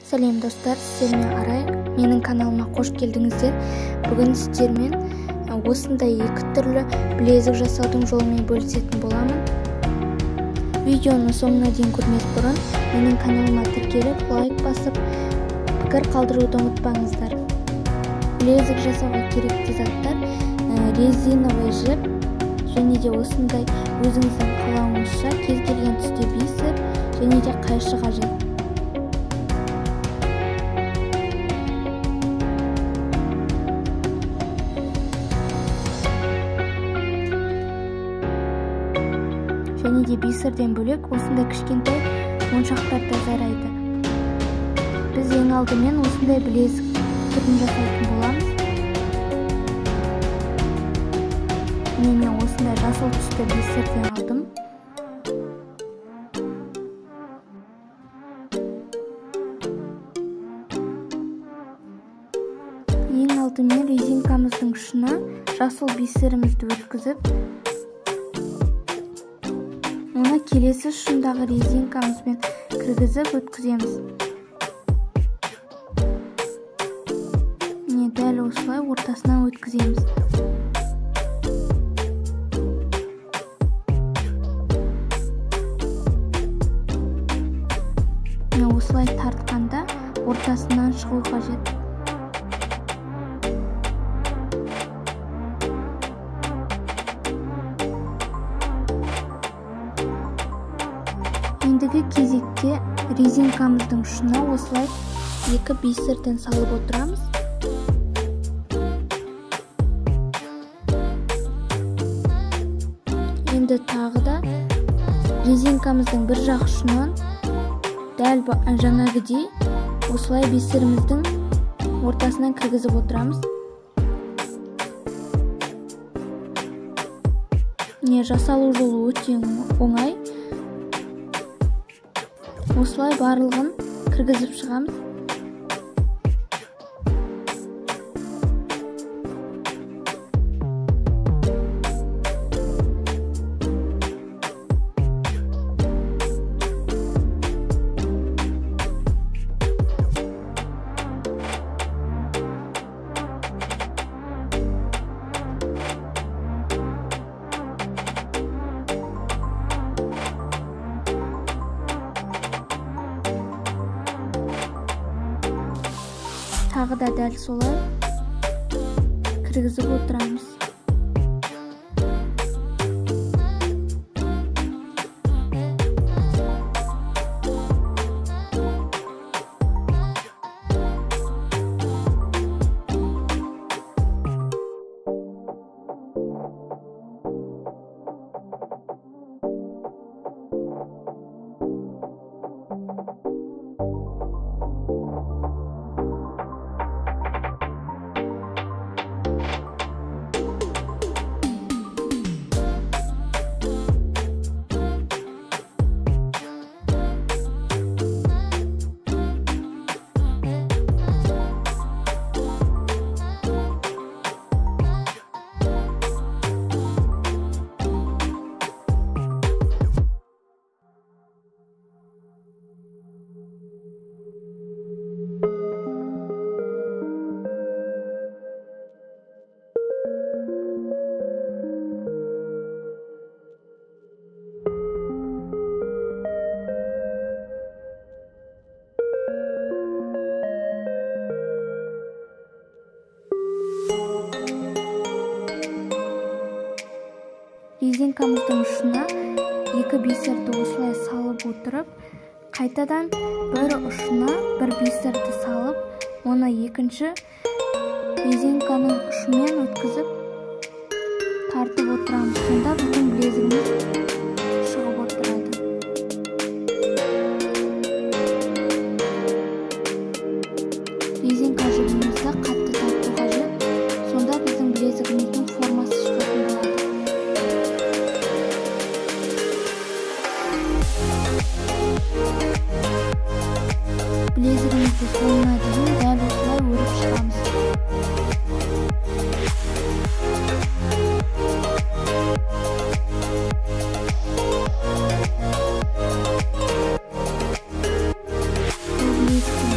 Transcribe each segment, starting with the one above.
Сәлем достар, сіздермен Арай. Менің каналыма қош келдіңіздер. Бүгін сіздермен осындай екі түрлі білезік жасаудың жолымен бөлісетін боламын. Видеоны соңына дейін көрмес бұрын менің каналыма тіркеліп, лайк басып, пікір қалдыруды ұмытпаңыздар. Білезік жасауға керекті заттар резиновый жіп және де осындай өзіңіздің қалауыңызша кез келген түсте бисер және де қайшы қажет. Және де бисерден бөлек осындай кішкентай моншақтар да жарайды. Біз ең алдымен осындай білезік түрін жасайтын боламыз. Мен осындай жасыл түсті бисерден алдым. Ең алдымен резинкамыздың ұшына жасыл бисерімізді өткізіп, оны келесі ұшындағы резинкамызбен кіргізіп өткіземіз. Дәл осылай ортасынан өткіземіз. Осылай тартқанда ортасынан шығу қажет. Ендігі кезекте резинкамыздың ұшына осылай екі бисерден салып отырамыз. Енді тағы да резинкамыздың бір жақ ұшынан дәл жаңағыдей осылай бисеріміздің ортасынан кіргізіп отырамыз. Жасалу жолы өте оңай. Осылай барлығын кіргізіп шығамыз. Тағы да дәл солай кіргізіп отырамыз. Резинкамыздың ұшына екі бисерді осылай салып отырып, қайтадан бір ұшына бір бисерді салып, оны екінші резинканың ұшымен өткізіп тартып отырамыз. Сонда біздің білезігіміз шығып отырады. Резинка жібімізді қатты тарту қажет. Сонда біздің білезігіміздің формасы шығатын болады. Білезігімізді соңына дейін дәл осылай өріп шығамыз. Бұл білезіктің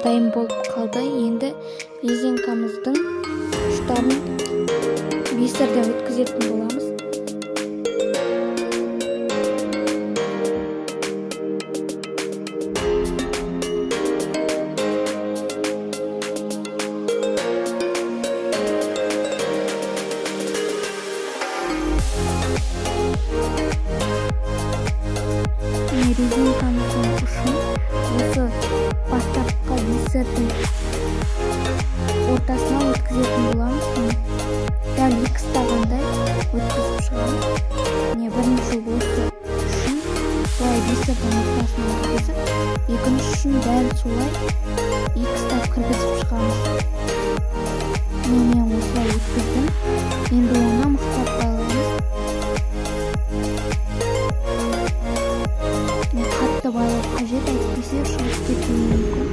дайын болып қалды. Енді резинкамыздың ұштарын бисерден өткізетін боламыз. Резинкамыздың ұшын осы бастапқы бисердің ортасына өткізетін боламыз. Дәл 2 стағандай өткізіп шығамыз. Бірінші осы ұшын былай бисердің ортасына өткізіп, екінші ұшын дәл солай 2 став кіргізіп шығамыз. Мен осылай өткіздім. Енді оны мықтап байлаймыз. Қатты байлау қажет, әйтпесе шығып кетуі мүмкін.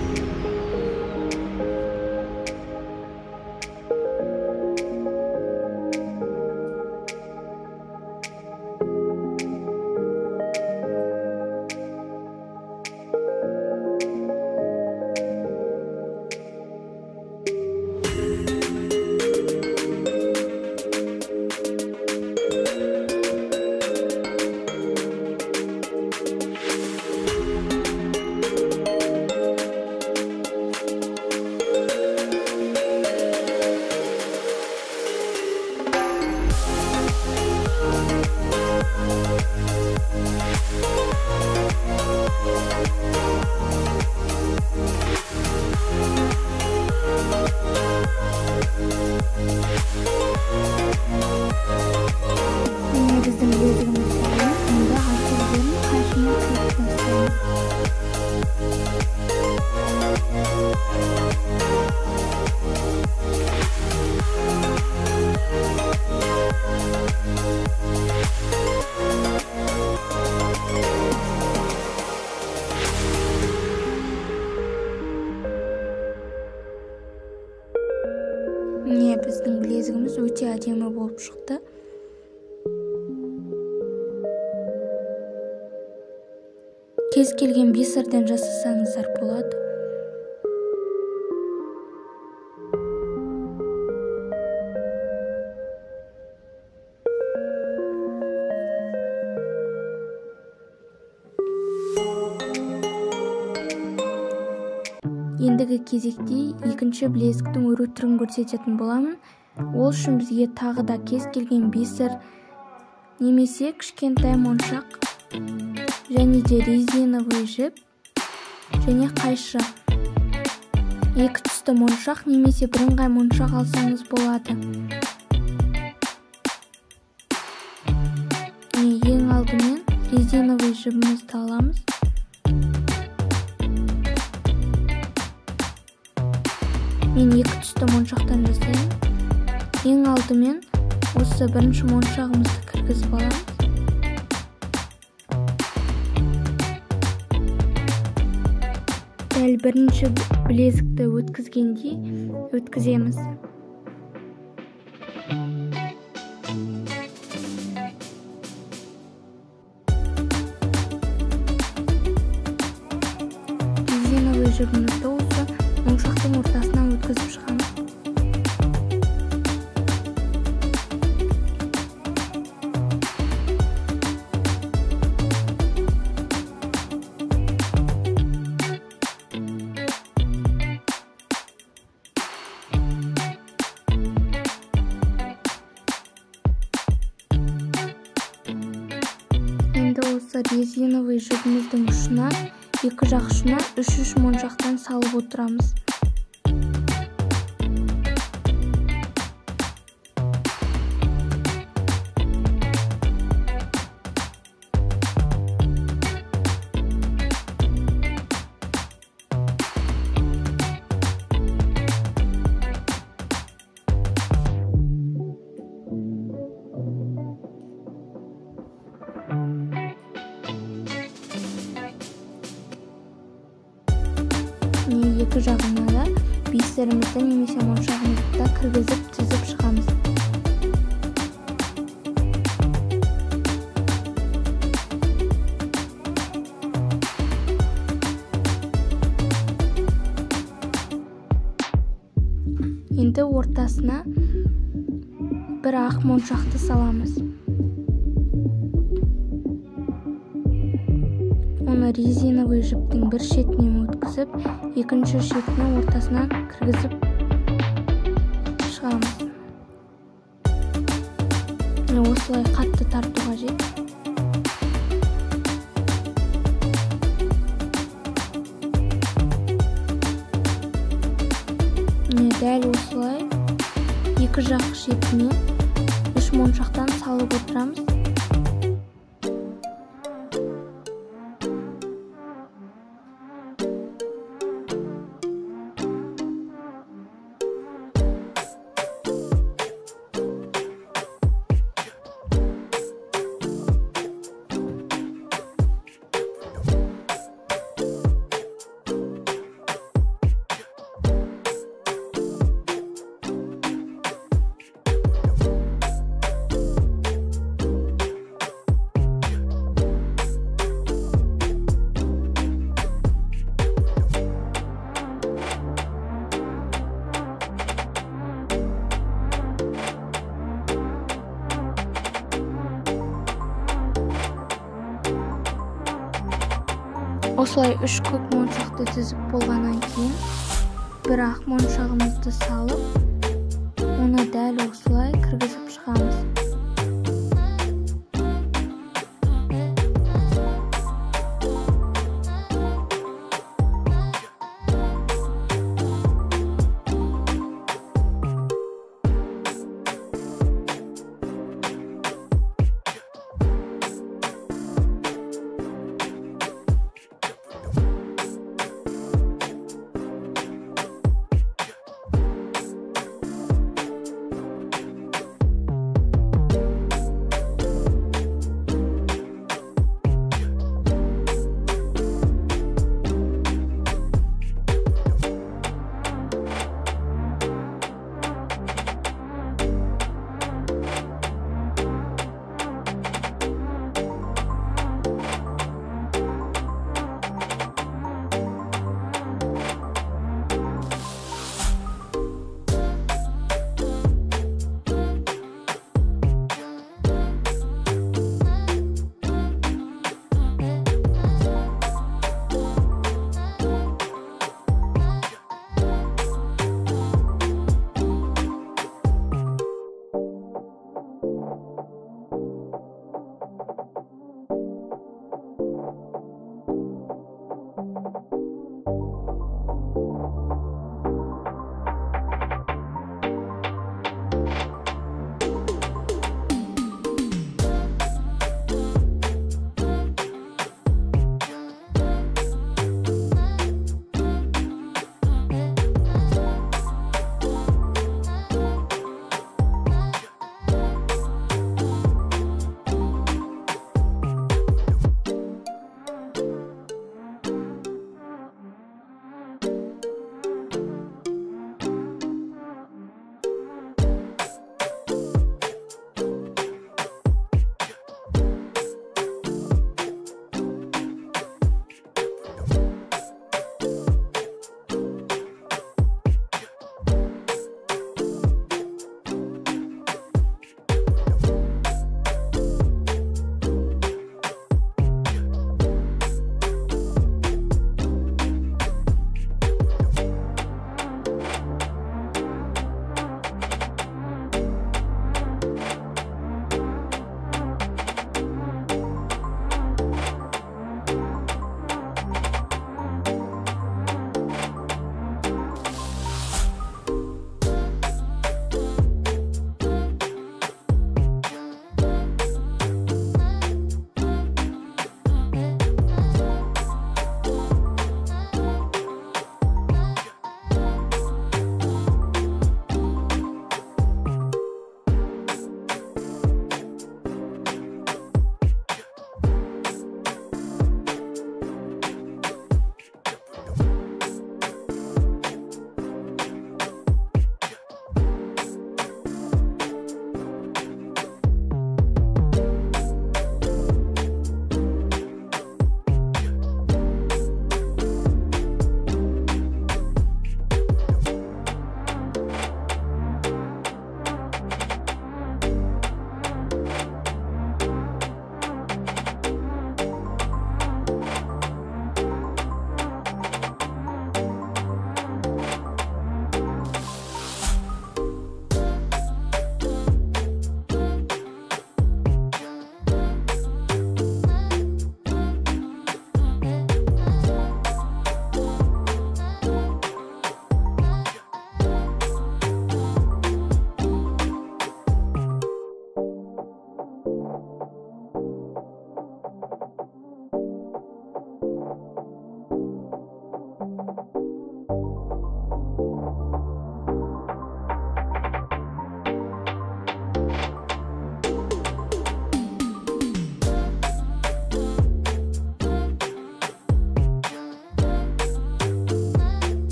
Біздің білезігіміз дайын. Онда арты жерін қайшымен қиып тастаймыз. Біздің білезігіміз өте әдемі болып шықты. Кез келген бисерден жасасаңыздар болады. Ендігі кезекте екінші білезіктің өру түрін көрсететін боламын. Ол үшін бізге тағы да кез келген бисер немесе кішкентай моншақ және де резиновый жіп және қайшы. Екі түсті моншақ немесе бірыңғай моншақ алсаңыз болады. Ең алдымен резиновый жібімізді аламыз. Мен екі түсті моншақтан жасаймын. Ең алдымен осы бірінші моншағымызды кіргізіп аламыз. Дәл бірінші білезікті өткізгендей өткіземіз. Резиновый жібімізді осы моншақтың ортасынан өткізіп шығамыз. Енді осы резиновый жібіміздің ұшына, екі жақ ұшына 3 моншақтан салып отырамыз. Екі жағына да бисерімізді немесе моншағымызды кіргізіп тізіп шығамыз. Енді ортасына бір ақ моншақты саламыз. Оны резиновый жіптің бір шетінен өткізіп, екінші шетінің ортасынан кіргізіп шығамыз. Осылай қатты тарту қажет. Дәл осылай екі жақ шетіне 3 моншақтан салып отырамыз. Осылай 3 көк моншақты тізіп болғаннан кейін бір ақ моншағымызды салып, оны дәл осылай кіргізіп шығамыз.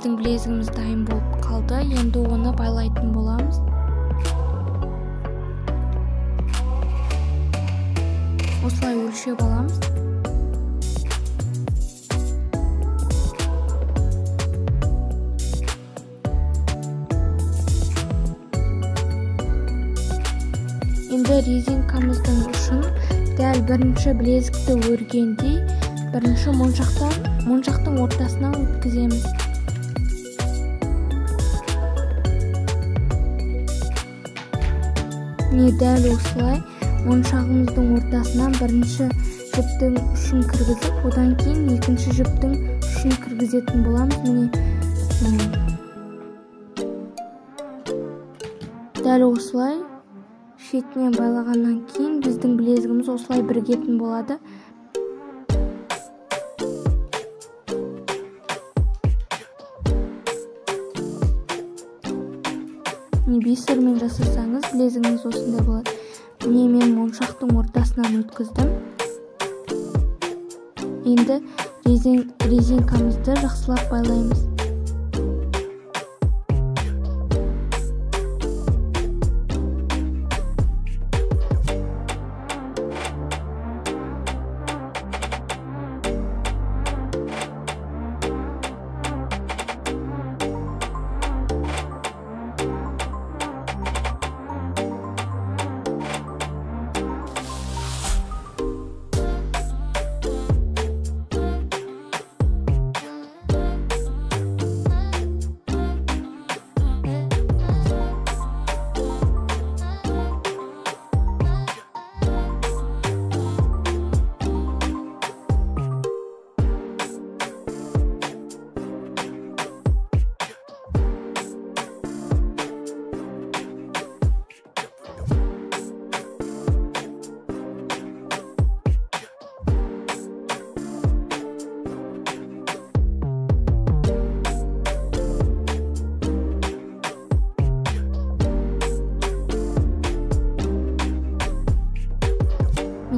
біздің білезігіміз дайын болып қалды. Енді оны байлайтын боламыз. Осылай өлшеп аламыз. Енді резинкамыздың ұшын дәл бірінші білезікті өргендей бірінші моншақтың ортасынан өткіземіз. Дәл осылай моншағымыздың ортасынан бірінші жіптің ұшын кіргізіп, одан кейін екінші жіптің ұшын кіргізетін боламыз. Дәл осылай шетінен байлағаннан кейін біздің білезігіміз осылай бірігетін болады. Бисермен жасасаңыз білезігіңіз осындай болады. Мен моншақтың ортасынан өткіздім. Енді резинкамызды жақсылап байлаймыз.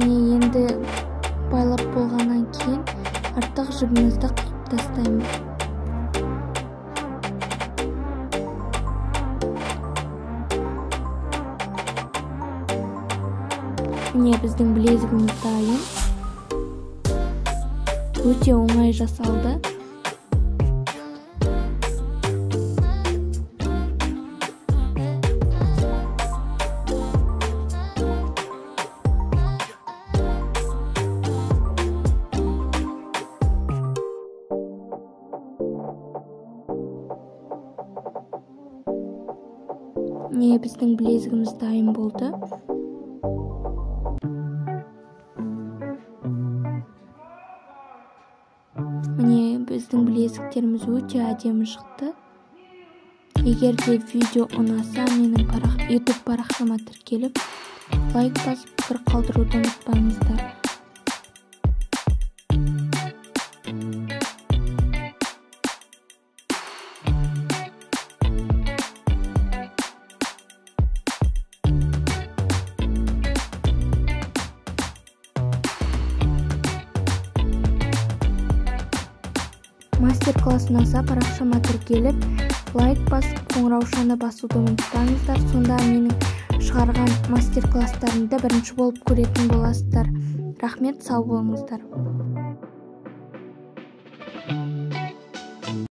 Енді байлап болғаннан кейін артық жібімізді қиып тастаймыз. Біздің білезігіміз дайын. Өте оңай жасалды. Біздің білезігіміз дайын болды. Біздің білезіктеріміз өте әдемі шықты. Егер де видео ұнаса, менің YouTube парақшама тіркеліп, лайк басып, пікір қалдыруды ұмытпаңыздар. Мастер-класс ұнаса, парақшама тіркеліп, лайк басып, қоңыраушаны басуды ұмытпаңыздар. Сонда менің шығарған мастер-класстарымды бірінші болып көретін боласыздар. Рахмет, сау болыңыздар.